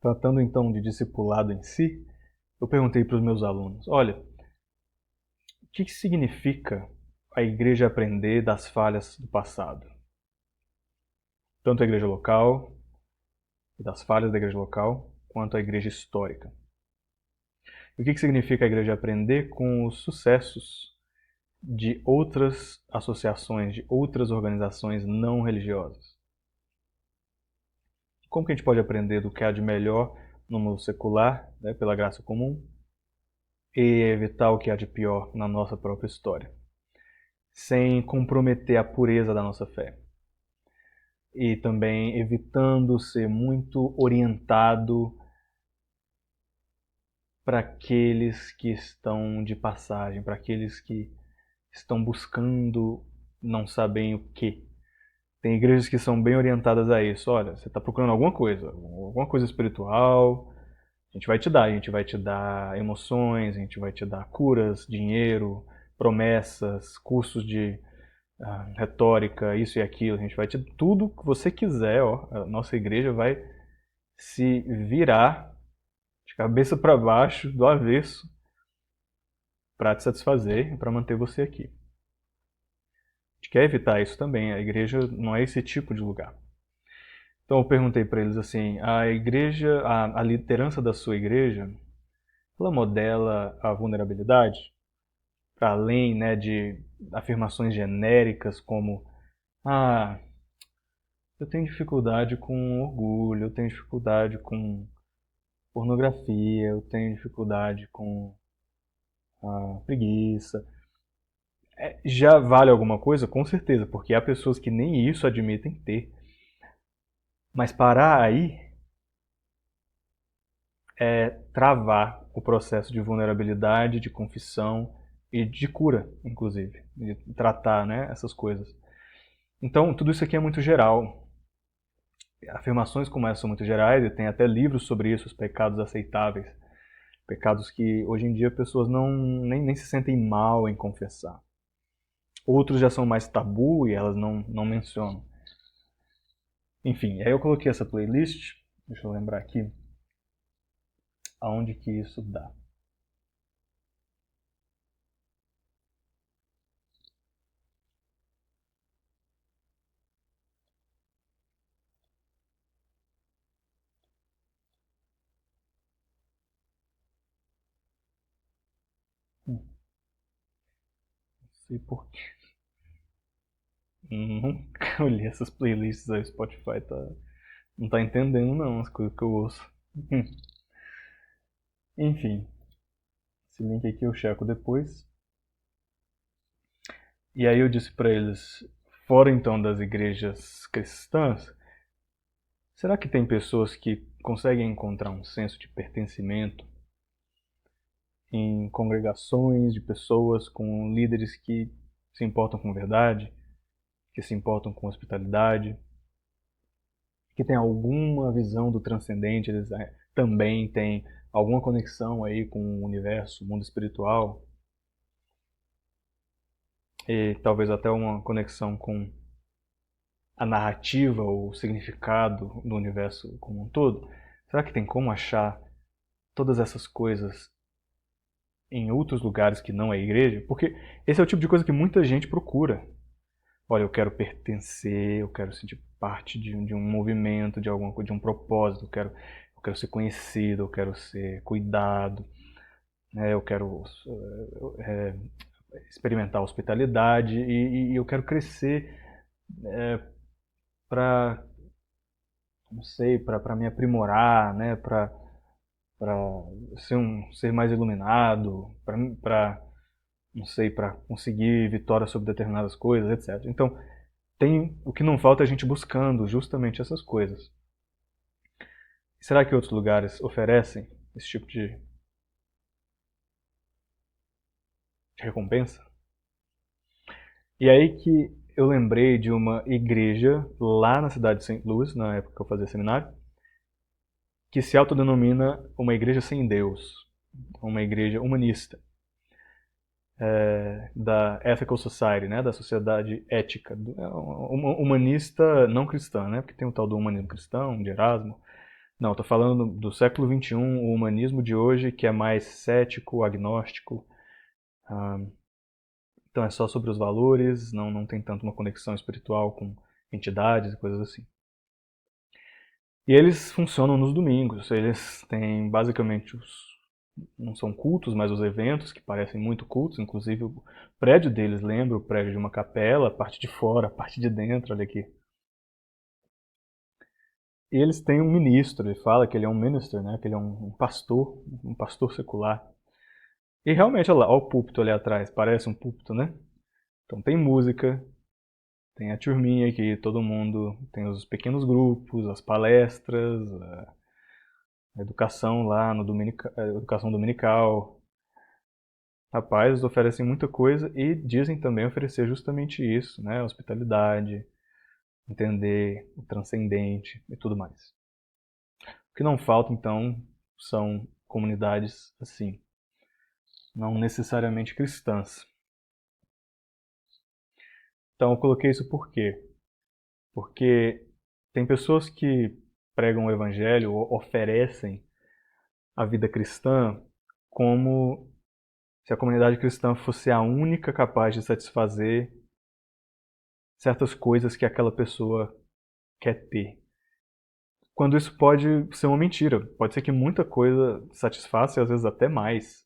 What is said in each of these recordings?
Tratando então de discipulado em si, eu perguntei para os meus alunos: olha, o que significa a igreja aprender das falhas do passado? Tanto a igreja local, e das falhas da igreja local, quanto a igreja histórica. E o que significa a igreja aprender com os sucessos de outras associações, de outras organizações não religiosas? Como que a gente pode aprender do que há de melhor no mundo secular, né, pela graça comum, e evitar o que há de pior na nossa própria história, sem comprometer a pureza da nossa fé? E também evitando ser muito orientado para aqueles que estão de passagem, para aqueles que estão buscando, não sabem o que. Tem igrejas que são bem orientadas a isso. Olha, você está procurando alguma coisa espiritual, a gente vai te dar emoções, a gente vai te dar curas, dinheiro, promessas, cursos de retórica, isso e aquilo, a gente vai te tudo que você quiser, ó. A nossa igreja vai se virar de cabeça para baixo, do avesso, para te satisfazer e para manter você aqui. A gente quer evitar isso também. A igreja não é esse tipo de lugar. Então eu perguntei para eles assim: a igreja, a liderança da sua igreja, ela modela a vulnerabilidade? Para além, né, de afirmações genéricas como: ah, eu tenho dificuldade com orgulho, eu tenho dificuldade com pornografia, eu tenho dificuldade com preguiça. Já vale alguma coisa? Com certeza, porque há pessoas que nem isso admitem ter. Mas parar aí é travar o processo de vulnerabilidade, de confissão e de cura, inclusive, de tratar, né, essas coisas. Então, tudo isso aqui é muito geral. Afirmações como essa são muito gerais e tem até livros sobre isso, os pecados aceitáveis. Pecados que hoje em dia pessoas nem se sentem mal em confessar. Outros já são mais tabu e elas não mencionam. Enfim, aí eu coloquei essa playlist, deixa eu lembrar aqui, aonde que isso dá. Não sei porquê. Nunca olhei essas playlists aí, o Spotify não tá entendendo não as coisas que eu ouço. Enfim, esse link aqui eu checo depois. E aí eu disse para eles, fora então das igrejas cristãs, será que tem pessoas que conseguem encontrar um senso de pertencimento em congregações de pessoas com líderes que se importam com verdade, que se importam com hospitalidade, que têm alguma visão do transcendente, eles também têm alguma conexão aí com o universo, o mundo espiritual, e talvez até uma conexão com a narrativa ou o significado do universo como um todo? Será que tem como achar todas essas coisas em outros lugares que não é a igreja? Porque esse é o tipo de coisa que muita gente procura. Olha, eu quero pertencer, eu quero sentir parte de um movimento, de alguma coisa, de um propósito, eu quero ser conhecido, eu quero ser cuidado, né? Eu quero é, experimentar a hospitalidade e eu quero crescer para, não sei, para me aprimorar, né? Para ser um ser mais iluminado, para não sei, para conseguir vitória sobre determinadas coisas, etc. Então, tem o que não falta é a gente buscando justamente essas coisas. Será que outros lugares oferecem esse tipo de recompensa? E aí que eu lembrei de uma igreja lá na cidade de St. Louis, na época que eu fazia seminário, que se autodenomina uma igreja sem Deus, uma igreja humanista, da Ethical Society, né, da sociedade ética, uma humanista não cristã, né, porque tem o tal do humanismo cristão, de Erasmo, Não, estou falando do século XXI, o humanismo de hoje, que é mais cético, agnóstico. ah, então é só sobre os valores, não tem tanto uma conexão espiritual com entidades e coisas assim. E eles funcionam nos domingos. Eles têm basicamente não são cultos, mas os eventos que parecem muito cultos. Inclusive o prédio deles lembra o prédio de uma capela, a parte de fora, a parte de dentro, olha aqui. E eles têm um ministro, ele fala que ele é um minister, né? Que ele é um pastor secular. E realmente, olha lá, olha o púlpito ali atrás, parece um púlpito, né? Então tem música, tem a turminha que todo mundo tem os pequenos grupos, as palestras, a educação lá no educação dominical. Rapaz, eles oferecem muita coisa e dizem também oferecer justamente isso, né? Hospitalidade, entender o transcendente e tudo mais. O que não falta, então, são comunidades assim, não necessariamente cristãs. Então eu coloquei isso por quê? Porque tem pessoas que pregam o evangelho ou oferecem a vida cristã como se a comunidade cristã fosse a única capaz de satisfazer certas coisas que aquela pessoa quer ter. Quando isso pode ser uma mentira. Pode ser que muita coisa satisfaça, e às vezes até mais,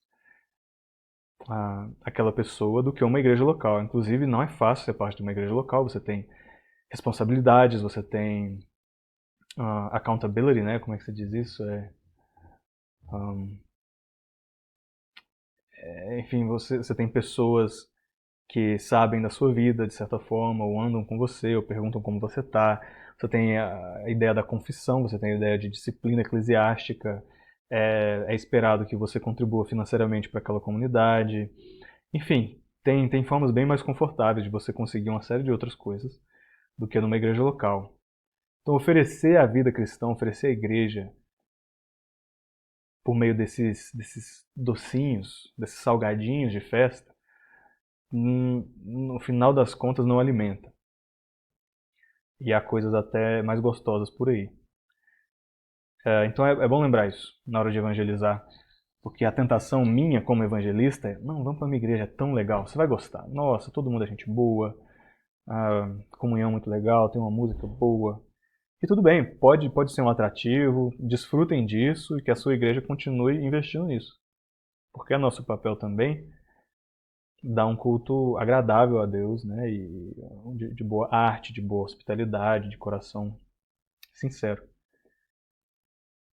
aquela pessoa do que uma igreja local. Inclusive, não é fácil ser parte de uma igreja local. Você tem responsabilidades, você tem accountability, né? Como é que se diz isso? Um, enfim, você tem pessoas que sabem da sua vida, de certa forma, ou andam com você, ou perguntam como você está. Você tem a ideia da confissão, você tem a ideia de disciplina eclesiástica. É esperado que você contribua financeiramente para aquela comunidade. Enfim, tem formas bem mais confortáveis de você conseguir uma série de outras coisas do que numa igreja local. Então, oferecer a vida cristã, oferecer a igreja por meio desses docinhos, desses salgadinhos de festa, no final das contas não alimenta. E há coisas até mais gostosas por aí. Então é bom lembrar isso na hora de evangelizar, porque a tentação minha como evangelista é: não, vamos para uma igreja, é tão legal, você vai gostar. Nossa, todo mundo é gente boa, a comunhão é muito legal, tem uma música boa. E tudo bem, pode ser um atrativo, desfrutem disso e que a sua igreja continue investindo nisso. Porque é nosso papel também dar um culto agradável a Deus, né? E de boa arte, de boa hospitalidade, de coração sincero.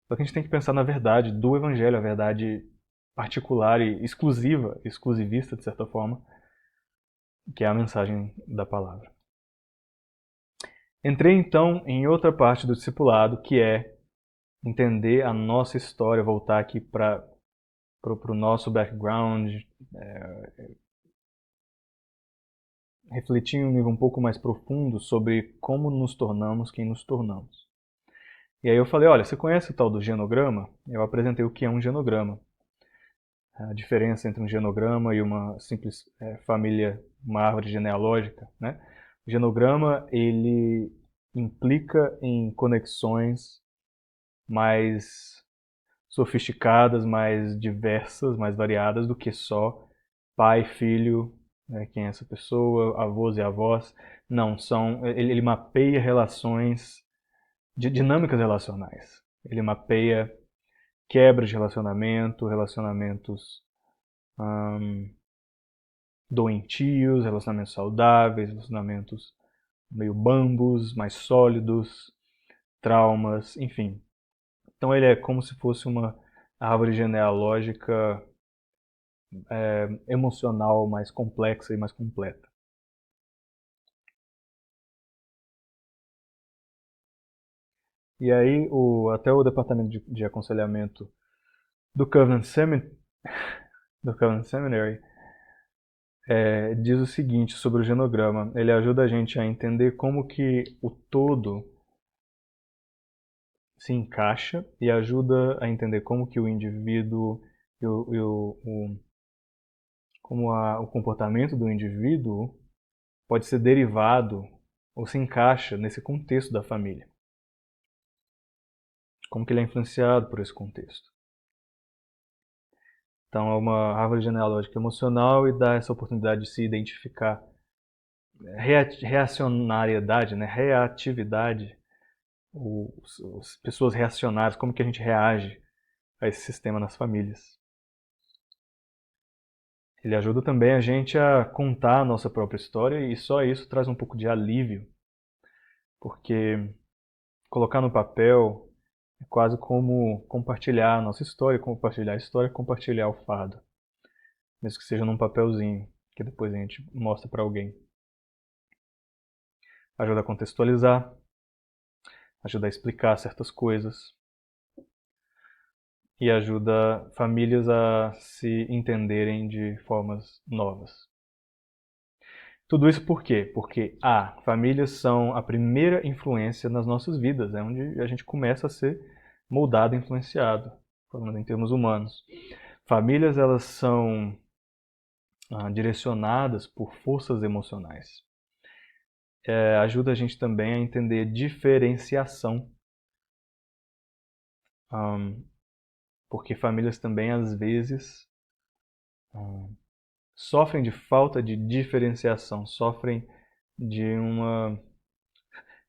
Só que a gente tem que pensar na verdade do evangelho, a verdade particular e exclusiva, exclusivista de certa forma, que é a mensagem da palavra. Entrei então em outra parte do discipulado, que é entender a nossa história, voltar aqui para o nosso background, refletir em um nível um pouco mais profundo sobre como nos tornamos quem nos tornamos. E aí eu falei, olha, você conhece o tal do genograma? Eu apresentei o que é um genograma. A diferença entre um genograma e uma simples família, uma árvore genealógica, né? O genograma, ele implica em conexões mais sofisticadas, mais diversas, mais variadas do que só pai, filho, né, quem é essa pessoa, avós e avós. Não, ele mapeia relações, dinâmicas relacionais. Ele mapeia quebras de relacionamento, relacionamentos doentios, relacionamentos saudáveis, relacionamentos meio bambos, mais sólidos, traumas, enfim. Então ele é como se fosse uma árvore genealógica emocional mais complexa e mais completa. E aí até o departamento de aconselhamento do do Covenant Seminary diz o seguinte sobre o genograma. Ele ajuda a gente a entender como que o todo se encaixa e ajuda a entender como que o indivíduo como o comportamento do indivíduo pode ser derivado ou se encaixa nesse contexto da família. como que ele é influenciado por esse contexto. Então é uma árvore genealógica emocional e dá essa oportunidade de se identificar reacionariedade, né? Reatividade, as pessoas reacionárias, como que a gente reage a esse sistema nas famílias. Ele ajuda também a gente a contar a nossa própria história e só isso traz um pouco de alívio, porque colocar no papel é quase como compartilhar a nossa história, compartilhar a história, compartilhar o fardo, mesmo que seja num papelzinho que depois a gente mostra para alguém. Ajuda a contextualizar, ajuda a explicar certas coisas e ajuda famílias a se entenderem de formas novas. Tudo isso por quê? Porque famílias são a primeira influência nas nossas vidas, é onde a gente começa a ser moldado, influenciado, falando em termos humanos. Famílias, elas são direcionadas por forças emocionais. Ajuda a gente também a entender diferenciação, porque famílias também às vezes sofrem de falta de diferenciação, sofrem de uma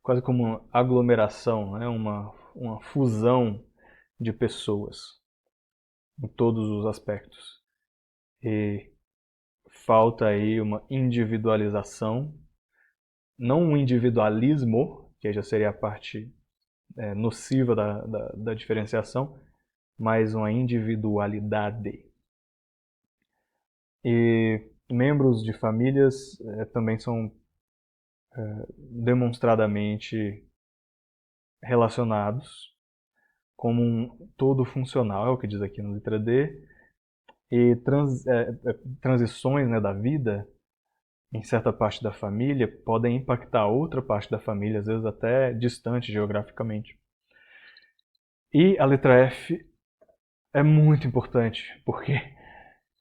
quase como uma aglomeração, né? uma fusão de pessoas em todos os aspectos. E falta aí uma individualização, não um individualismo, que já seria a parte nociva da diferenciação, mas uma individualidade. E membros de famílias também são demonstradamente relacionados como um todo funcional, é o que diz aqui na letra D, e transições, né, da vida em certa parte da família podem impactar outra parte da família, às vezes até distante geograficamente. E a letra F é muito importante, porque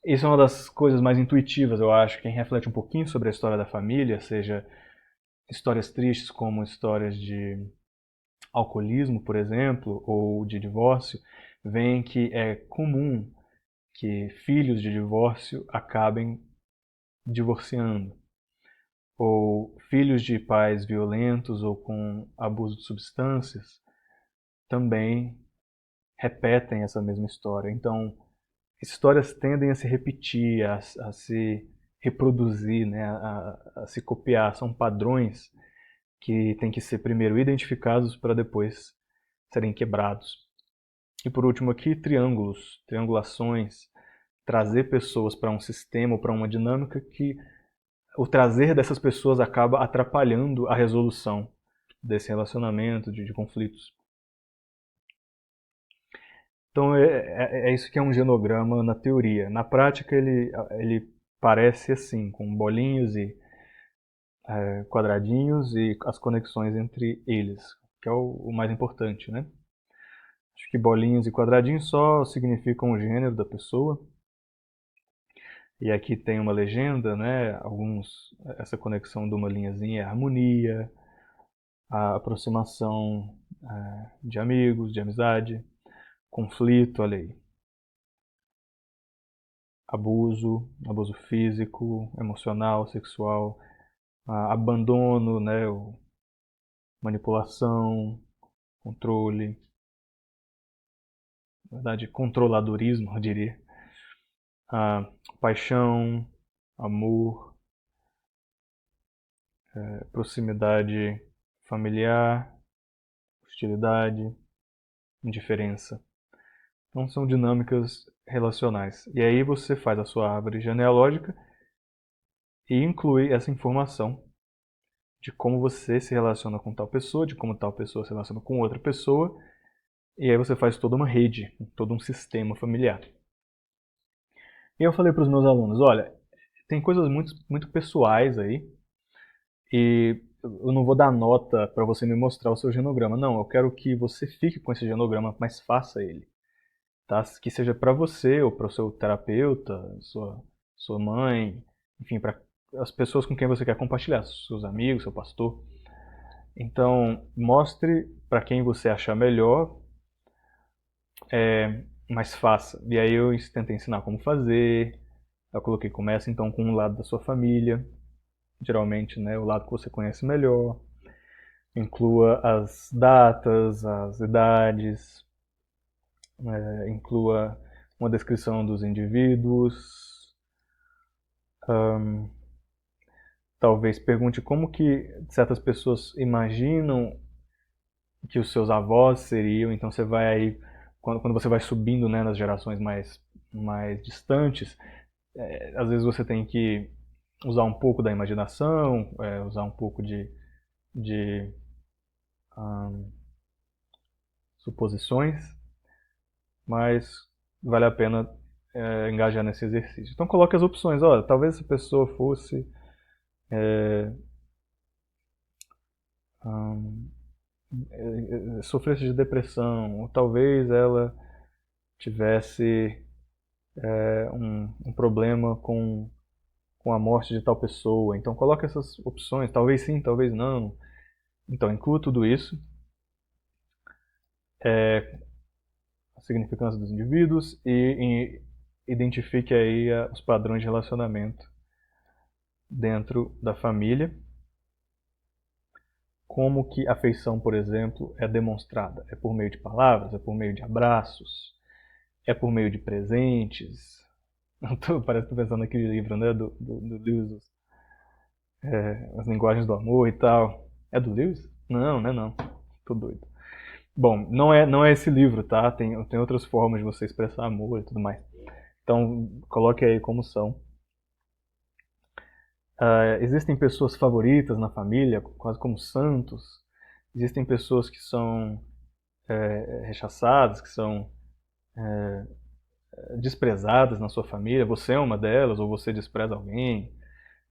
isso é uma das coisas mais intuitivas, eu acho. Quem reflete um pouquinho sobre a história da família, seja histórias tristes como histórias de alcoolismo, por exemplo, ou de divórcio, veem que é comum que filhos de divórcio acabem divorciando, ou filhos de pais violentos ou com abuso de substâncias também repetem essa mesma história. Então, histórias tendem a se repetir, a se reproduzir, né, a se copiar. São padrões que têm que ser primeiro identificados para depois serem quebrados. E por último aqui, triângulos, triangulações, trazer pessoas para um sistema ou para uma dinâmica que o trazer dessas pessoas acaba atrapalhando a resolução desse relacionamento, de conflitos. Então é isso que é um genograma na teoria. Na prática ele parece assim, com bolinhos e quadradinhos e as conexões entre eles, que é o mais importante, né? Acho que bolinhos e quadradinhos só significam o gênero da pessoa. E aqui tem uma legenda, né? Essa conexão de uma linhazinha é harmonia, a aproximação de amigos, de amizade, conflito, olha aí. Abuso físico, emocional, sexual, abandono, né? Manipulação, controle, na verdade, controladorismo, eu diria. Paixão, amor, proximidade familiar, hostilidade, indiferença. Então são dinâmicas relacionais. E aí você faz a sua árvore genealógica e inclui essa informação de como você se relaciona com tal pessoa, de como tal pessoa se relaciona com outra pessoa, e aí você faz toda uma rede, todo um sistema familiar. E eu falei para os meus alunos, olha, tem coisas muito, muito pessoais aí, e eu não vou dar nota para você me mostrar o seu genograma. Não, eu quero que você fique com esse genograma, mas faça ele. Tá? Que seja para você ou para o seu terapeuta, sua mãe, enfim, para as pessoas com quem você quer compartilhar, seus amigos, seu pastor. Então, mostre para quem você achar melhor mas faça. E aí eu tentei ensinar como fazer. Eu coloquei, começa então com um lado da sua família, geralmente, né, o lado que você conhece melhor. Inclua as datas, as idades, inclua uma descrição dos indivíduos. Talvez pergunte como que certas pessoas imaginam que os seus avós seriam. Então você vai aí, quando você vai subindo, né, nas gerações mais distantes, às vezes você tem que usar um pouco da imaginação, usar um pouco de suposições, mas vale a pena engajar nesse exercício. Então coloque as opções. Olha, talvez essa pessoa fosse sofresse de depressão, ou talvez ela tivesse um problema com a morte de tal pessoa. Então coloque essas opções, talvez sim, talvez não. Então inclua tudo isso, a significância dos indivíduos e identifique aí os padrões de relacionamento dentro da família. Como que a afeição, por exemplo, é demonstrada? É por meio de palavras? É por meio de abraços? É por meio de presentes? Parece que estou pensando naquele livro, né, do Lewis, As Linguagens do Amor e tal. É do Lewis? Não, não é não. Tô doido. Bom, não é esse livro, tá? Tem outras formas de você expressar amor e tudo mais. Então, coloque aí como são. Existem pessoas favoritas na família, quase como santos. Existem pessoas que são rechaçadas, que são desprezadas na sua família. Você é uma delas, ou você despreza alguém.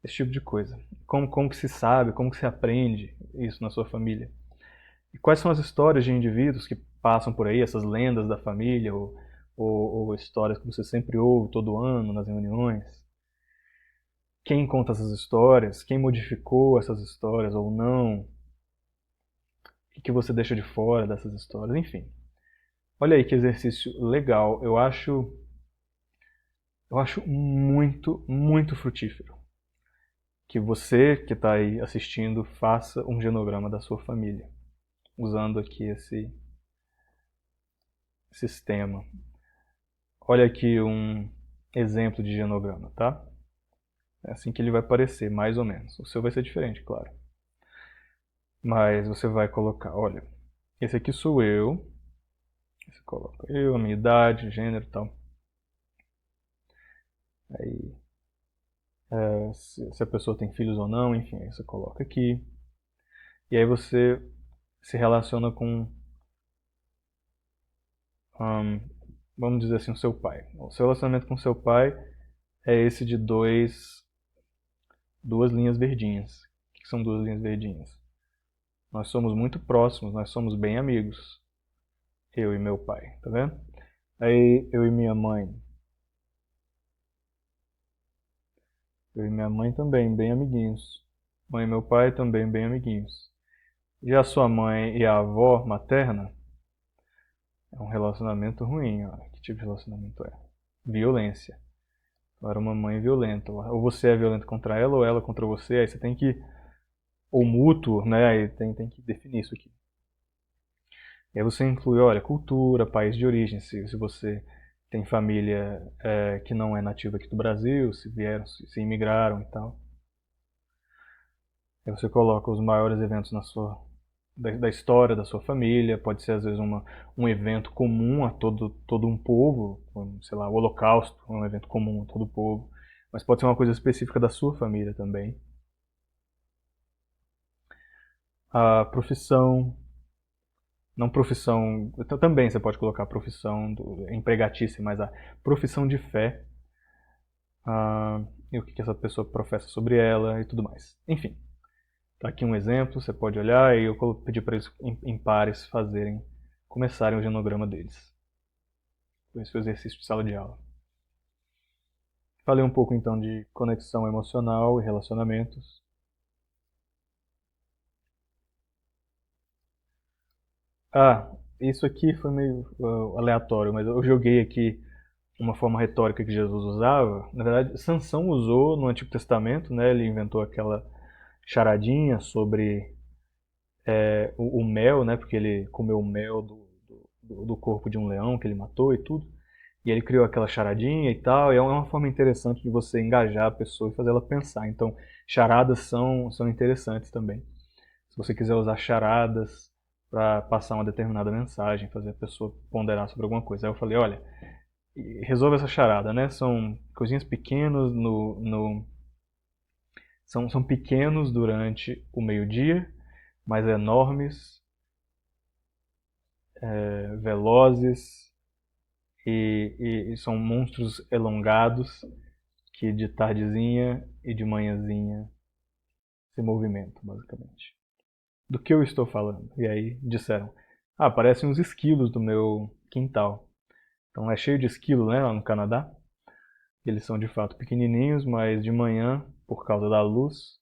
Esse tipo de coisa. Como que se sabe, como que se aprende isso na sua família? E quais são as histórias de indivíduos que passam por aí, essas lendas da família, ou histórias que você sempre ouve todo ano nas reuniões? Quem conta essas histórias? Quem modificou essas histórias ou não? O que você deixa de fora dessas histórias? Enfim. Olha aí que exercício legal. Eu acho muito, muito frutífero que você que está aí assistindo faça um genograma da sua família, usando aqui esse sistema. Olha aqui um exemplo de genograma, tá? É assim que ele vai parecer, mais ou menos. O seu vai ser diferente, claro. Mas você vai colocar, olha, esse aqui sou eu. Você coloca eu, a minha idade, gênero e tal. Aí, se a pessoa tem filhos ou não, enfim, aí você coloca aqui. E aí você se relaciona com, vamos dizer assim, o seu pai. O seu relacionamento com o seu pai é esse de duas linhas verdinhas. O que são duas linhas verdinhas? Nós somos muito próximos, nós somos bem amigos. Eu e meu pai, tá vendo? Aí eu e minha mãe. Eu e minha mãe também, bem amiguinhos. Mãe e meu pai também bem amiguinhos. E a sua mãe e a avó materna é um relacionamento ruim. Ó. Que tipo de relacionamento é? Violência. Então, era uma mãe violenta. Ou você é violento contra ela, ou ela contra você. Aí você tem que. Ou mútuo, né? Aí tem que definir isso aqui. E aí você inclui, olha, cultura, país de origem. Se você tem família que não é nativa aqui do Brasil, se vieram, se imigraram e tal. Aí você coloca os maiores eventos da história da sua família. Pode ser às vezes um evento comum a todo um povo, como, sei lá, o Holocausto é um evento comum a todo o povo, mas pode ser uma coisa específica da sua família também. A profissão, não profissão, também você pode colocar a profissão empregatícia, mas a profissão de fé, e o que essa pessoa professa sobre ela e tudo mais. Enfim, tá aqui um exemplo, você pode olhar e eu pedi para eles em pares começarem o genograma deles. Esse foi o exercício de sala de aula. Falei um pouco então de conexão emocional e relacionamentos. isso aqui foi meio aleatório, mas eu joguei aqui uma forma retórica que Jesus usava. Na verdade, Sansão usou no Antigo Testamento, né? Ele inventou aquela charadinha sobre o mel, né? Porque ele comeu o mel do corpo de um leão que ele matou e tudo. E ele criou aquela charadinha e tal, e é uma forma interessante de você engajar a pessoa e fazer ela pensar. Então, charadas são interessantes também. Se você quiser usar charadas para passar uma determinada mensagem, fazer a pessoa ponderar sobre alguma coisa. Aí eu falei, olha, resolve essa charada, né? São coisinhas pequenas são pequenos durante o meio-dia, mas enormes, velozes e são monstros elongados que de tardezinha e de manhãzinha se movimentam, basicamente. Do que eu estou falando? E aí disseram, parecem uns esquilos do meu quintal. Então é cheio de esquilo, né, lá no Canadá. Eles são de fato pequenininhos, mas de manhã, por causa da luz,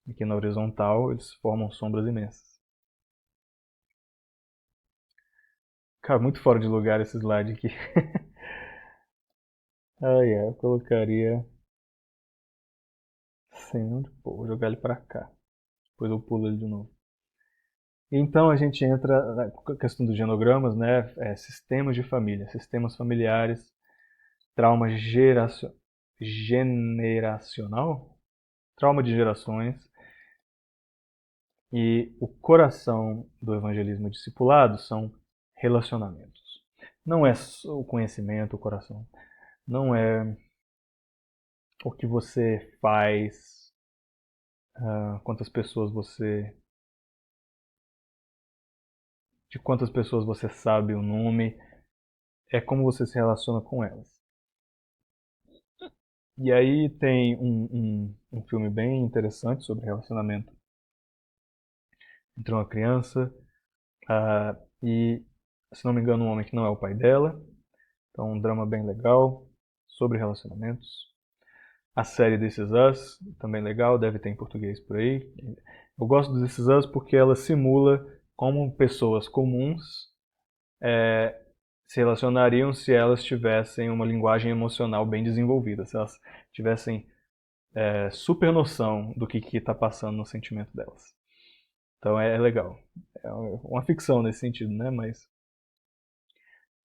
aqui na horizontal, eles formam sombras imensas. Cara, muito fora de lugar esse slide aqui. Eu colocaria centro, pô, vou jogar ele pra cá. Depois eu pulo ele de novo. Então a gente entra na questão dos genogramas, né? Sistemas de família, sistemas familiares, trauma generacional, trauma de gerações e o coração do evangelismo discipulado são relacionamentos. Não é o conhecimento, o coração. Não é o que você faz, quantas pessoas você de quantas pessoas você sabe o nome, é como você se relaciona com elas. E aí tem um filme bem interessante sobre relacionamento entre uma criança e, se não me engano, um homem que não é o pai dela. Então, um drama bem legal sobre relacionamentos. A série This Is Us, também legal, deve ter em português por aí. Eu gosto do This Is Us porque ela simula como pessoas comuns se relacionariam se elas tivessem uma linguagem emocional bem desenvolvida, se elas tivessem super noção do que está passando no sentimento delas. Então é legal. É uma ficção nesse sentido, né? Mas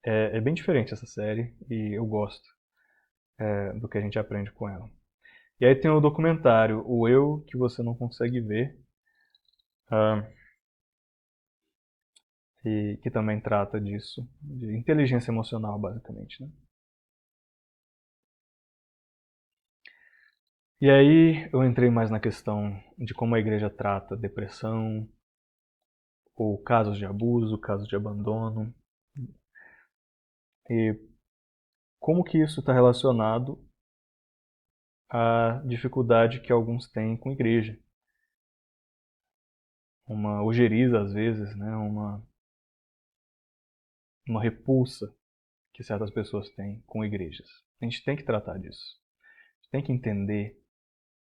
é bem diferente essa série e eu gosto do que a gente aprende com ela. E aí tem o documentário O Eu Que Você Não Consegue Ver, e que também trata disso, de inteligência emocional, basicamente, né? E aí eu entrei mais na questão de como a igreja trata depressão, ou casos de abuso, casos de abandono, e como que isso está relacionado à dificuldade que alguns têm com a igreja. Uma ojeriza, às vezes, né? Uma repulsa que certas pessoas têm com igrejas. A gente tem que tratar disso. A gente tem que entender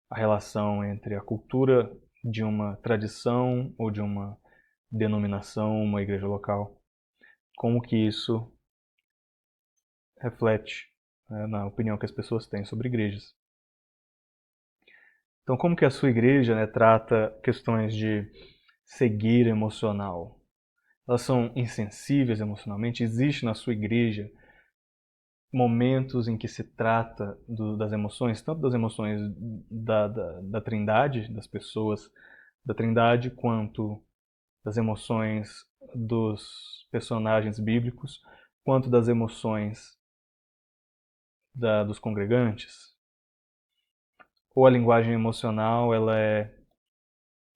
a relação entre a cultura de uma tradição ou de uma denominação, uma igreja local, como que isso reflete, né, na opinião que as pessoas têm sobre igrejas. Então, como que a sua igreja, né, trata questões de cegueira emocional? Elas são insensíveis emocionalmente? Existe na sua igreja momentos em que se trata das emoções, tanto das emoções da Trindade, das pessoas da Trindade, quanto das emoções dos personagens bíblicos, quanto das emoções dos congregantes? Ou a linguagem emocional ela é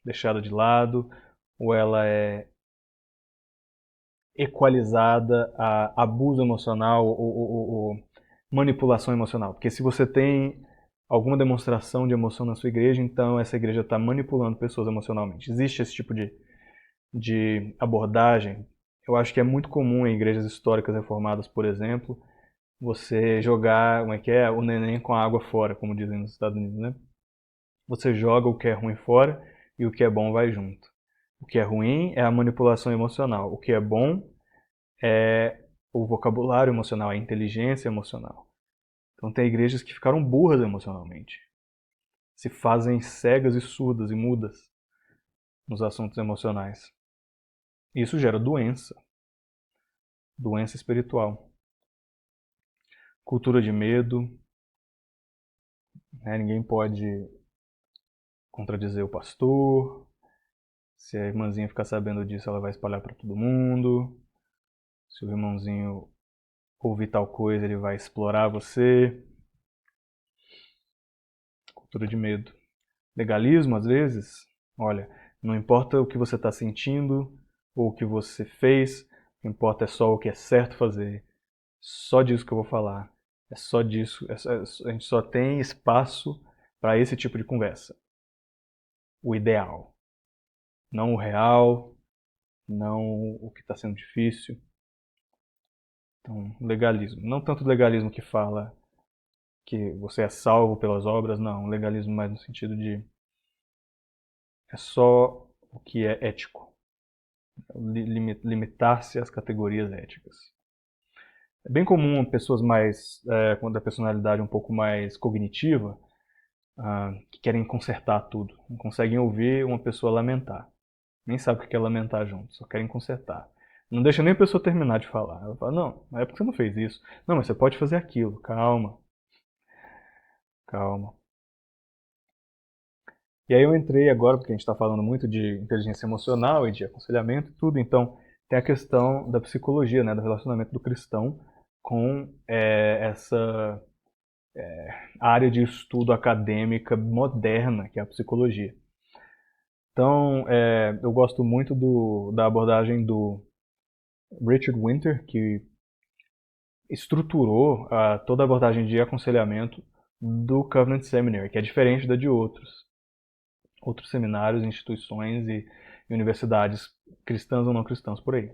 deixada de lado, ou ela é equalizada a abuso emocional ou manipulação emocional? Porque se você tem alguma demonstração de emoção na sua igreja, então essa igreja está manipulando pessoas emocionalmente. Existe esse tipo de abordagem? Eu acho que é muito comum em igrejas históricas reformadas, por exemplo, você jogar, como é que é, o neném com a água fora, como dizem nos Estados Unidos, né? Você joga o que é ruim fora e o que é bom vai junto. O que é ruim é a manipulação emocional. O que é bom é o vocabulário emocional, a inteligência emocional. Então tem igrejas que ficaram burras emocionalmente, se fazem cegas e surdas e mudas nos assuntos emocionais. Isso gera doença, doença espiritual, cultura de medo, né? Ninguém pode contradizer o pastor. Se a irmãzinha ficar sabendo disso, ela vai espalhar para todo mundo. Se o irmãozinho ouvir tal coisa, ele vai explorar você. Cultura de medo. Legalismo, às vezes, olha, não importa o que você está sentindo ou o que você fez, o que importa é só o que é certo fazer. Só disso que eu vou falar. É só disso. A gente só tem espaço para esse tipo de conversa. O ideal. Não o real, não o que está sendo difícil. Então, legalismo. Não tanto legalismo que fala que você é salvo pelas obras, não. Legalismo mais no sentido de é só o que é ético. Limitar-se às categorias éticas. É bem comum pessoas mais, com a personalidade um pouco mais cognitiva, que querem consertar tudo. Não conseguem ouvir uma pessoa lamentar. Nem sabe o que é lamentar junto, só querem consertar. Não deixa nem a pessoa terminar de falar. Ela fala, não, na época você não fez isso. Não, mas você pode fazer aquilo. Calma, calma. E aí eu entrei agora, porque a gente está falando muito de inteligência emocional e de aconselhamento e tudo, então tem a questão da psicologia, né, do relacionamento do cristão com essa área de estudo acadêmica moderna, que é a psicologia. Então, eu gosto muito da abordagem do Richard Winter, que estruturou toda a abordagem de aconselhamento do Covenant Seminary, que é diferente da de outros seminários, instituições e universidades cristãs ou não cristãs por aí.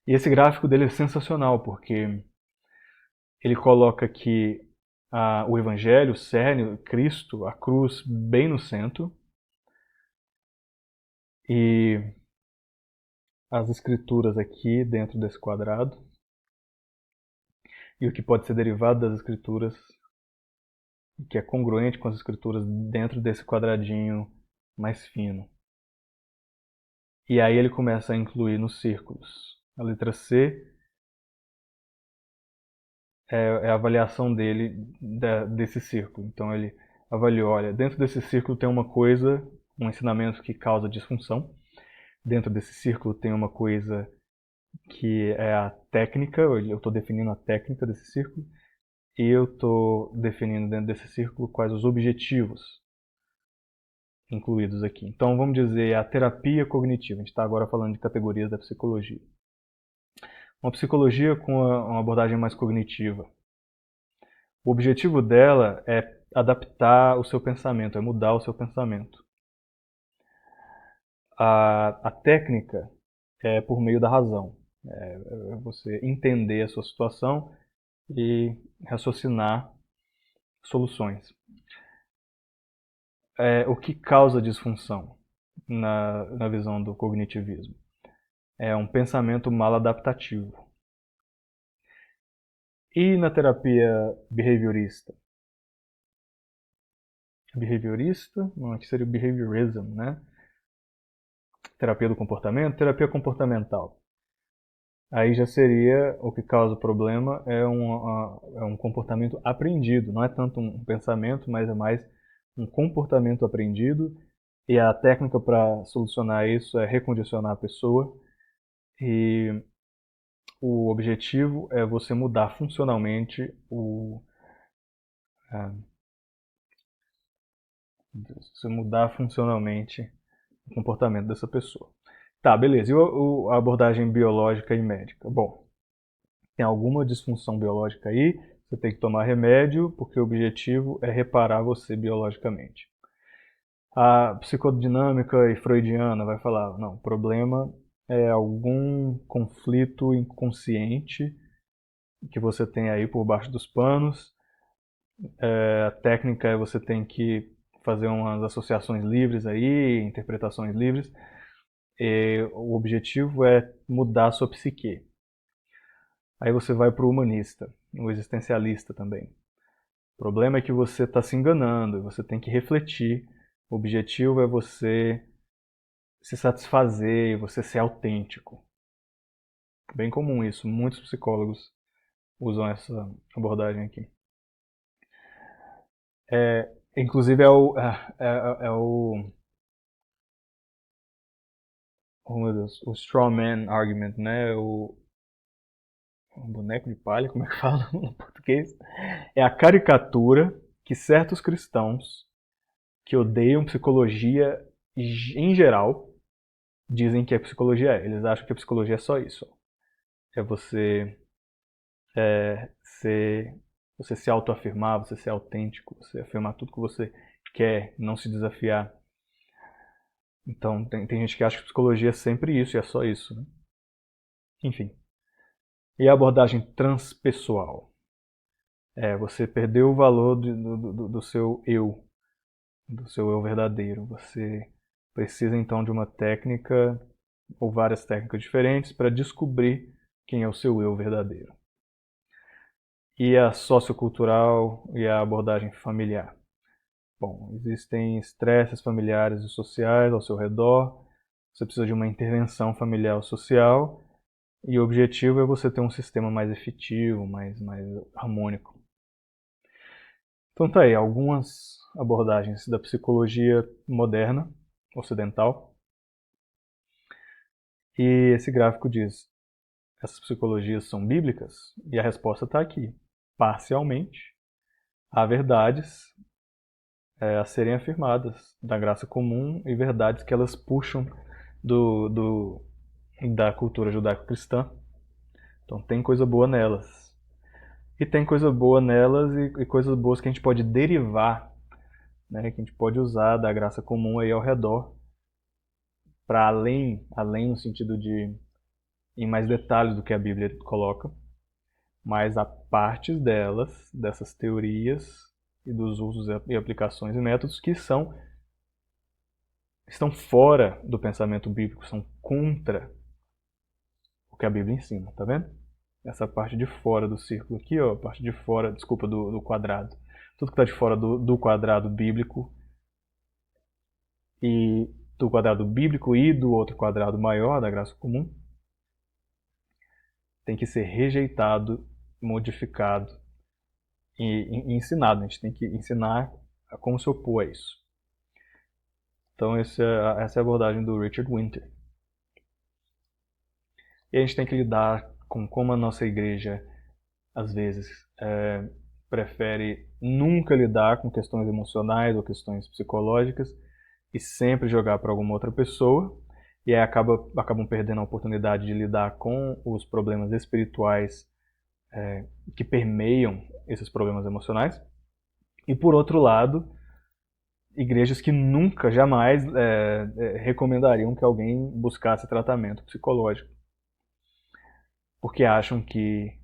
E esse gráfico dele é sensacional, porque ele coloca aqui o Evangelho, o cerne, Cristo, a cruz, bem no centro, e as escrituras aqui dentro desse quadrado, e o que pode ser derivado das escrituras, que é congruente com as escrituras dentro desse quadradinho mais fino. E aí ele começa a incluir nos círculos. A letra C é a avaliação dele desse círculo. Então ele avaliou, olha, dentro desse círculo tem uma coisa, um ensinamento que causa disfunção. Dentro desse círculo tem uma coisa que é a técnica, eu estou definindo a técnica desse círculo, e eu estou definindo dentro desse círculo quais os objetivos incluídos aqui. Então vamos dizer a terapia cognitiva, a gente está agora falando de categorias da psicologia. Uma psicologia com uma abordagem mais cognitiva. O objetivo dela é adaptar o seu pensamento, é mudar o seu pensamento. A técnica é por meio da razão. É você entender a sua situação e raciocinar soluções. O que causa disfunção na visão do cognitivismo? É um pensamento mal adaptativo. E na terapia behaviorista? Behaviorista? Não, aqui seria o behaviorism, né? Terapia do comportamento, terapia comportamental. Aí já seria o que causa o problema é um comportamento aprendido, não é tanto um pensamento, mas é mais um comportamento aprendido. E a técnica para solucionar isso é recondicionar a pessoa. E o objetivo é você mudar funcionalmente o comportamento dessa pessoa. Tá, beleza. E a abordagem biológica e médica? Bom, tem alguma disfunção biológica aí, você tem que tomar remédio, porque o objetivo é reparar você biologicamente. A psicodinâmica e freudiana vai falar, não, o problema é algum conflito inconsciente que você tem aí por baixo dos panos. A técnica é você tem que fazer umas associações livres aí, interpretações livres. E o objetivo é mudar a sua psique. Aí você vai para o humanista, o existencialista também. O problema é que você está se enganando, você tem que refletir. O objetivo é você se satisfazer, você ser autêntico. Bem comum isso, muitos psicólogos usam essa abordagem aqui. Inclusive é o oh meu Deus, o straw man argument, né? O boneco de palha, como é que fala no português? É a caricatura que certos cristãos que odeiam psicologia em geral dizem que a psicologia é. Eles acham que a psicologia é só isso. É você ser, você se autoafirmar, você ser autêntico, você afirmar tudo que você quer, não se desafiar. Então tem gente que acha que psicologia é sempre isso e é só isso, né? Enfim. E a abordagem transpessoal? Você perdeu o valor do seu eu verdadeiro. Você precisa então de uma técnica ou várias técnicas diferentes para descobrir quem é o seu eu verdadeiro. E a sociocultural e a abordagem familiar? Bom, existem estresses familiares e sociais ao seu redor, você precisa de uma intervenção familiar ou social, e o objetivo é você ter um sistema mais efetivo, mais harmônico. Então tá aí, algumas abordagens da psicologia moderna, ocidental, e esse gráfico diz, essas psicologias são bíblicas? E a resposta está aqui, parcialmente. Há verdades a serem afirmadas da graça comum e verdades que elas puxam da cultura judaico-cristã. Então tem coisa boa nelas. E tem coisa boa nelas e coisas boas que a gente pode derivar, né, que a gente pode usar da graça comum aí ao redor, para além no sentido de em mais detalhes do que a Bíblia coloca, mas há partes delas, dessas teorias e dos usos e aplicações e métodos que estão fora do pensamento bíblico, são contra o que a Bíblia ensina, tá vendo? Essa parte de fora do círculo aqui, ó, a parte de fora, desculpa, do quadrado. Tudo que está de fora do quadrado bíblico e do quadrado bíblico e do outro quadrado maior, da graça comum, tem que ser rejeitado, modificado e ensinado. A gente tem que ensinar a como se opor a isso. Então essa é a abordagem do Richard Winter. E a gente tem que lidar com como a nossa igreja, às vezes, prefere nunca lidar com questões emocionais ou questões psicológicas e sempre jogar para alguma outra pessoa. E aí acabam perdendo a oportunidade de lidar com os problemas espirituais que permeiam esses problemas emocionais. E por outro lado, igrejas que nunca, jamais recomendariam que alguém buscasse tratamento psicológico. Porque acham que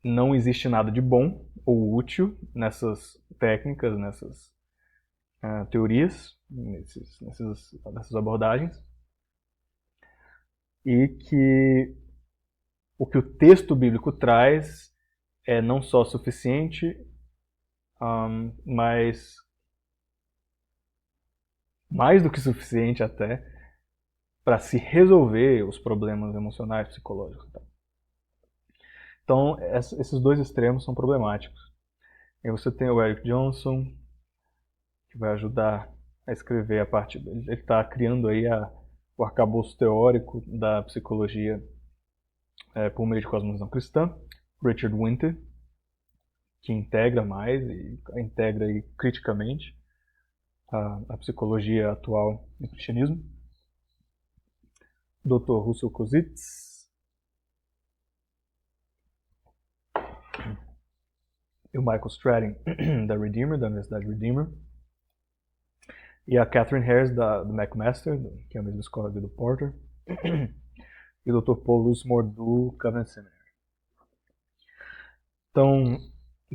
não existe nada de bom ou útil nessas técnicas, nessas teorias, nessas abordagens. E que o que o texto bíblico traz é não só suficiente, mas mais do que suficiente até para se resolver os problemas emocionais, psicológicos. Então, esses dois extremos são problemáticos. E você tem o Eric Johnson, que vai ajudar a escrever a parte. Ele está criando aí o arcabouço teórico da psicologia por meio de cosmovisão cristã. Richard Winter, que integra mais e integra aí criticamente a psicologia atual do cristianismo. Dr. Russell Kozitz e o Michael Stratton da Universidade Redeemer, e a Catherine Harris do McMaster, que é a mesma escola do Porter, e o Dr. Paul Lusmore do Covenant Seminary. Então,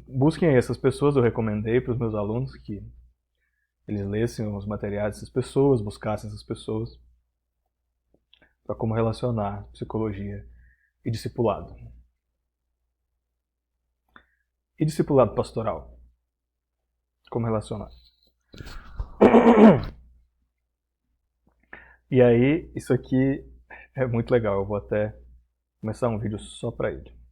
busquem aí essas pessoas, eu recomendei para os meus alunos que eles lessem os materiais dessas pessoas, buscassem essas pessoas para como relacionar psicologia e discipulado. E discipulado pastoral? Como relacionar? E aí, isso aqui é muito legal. Eu vou até começar um vídeo só para ele.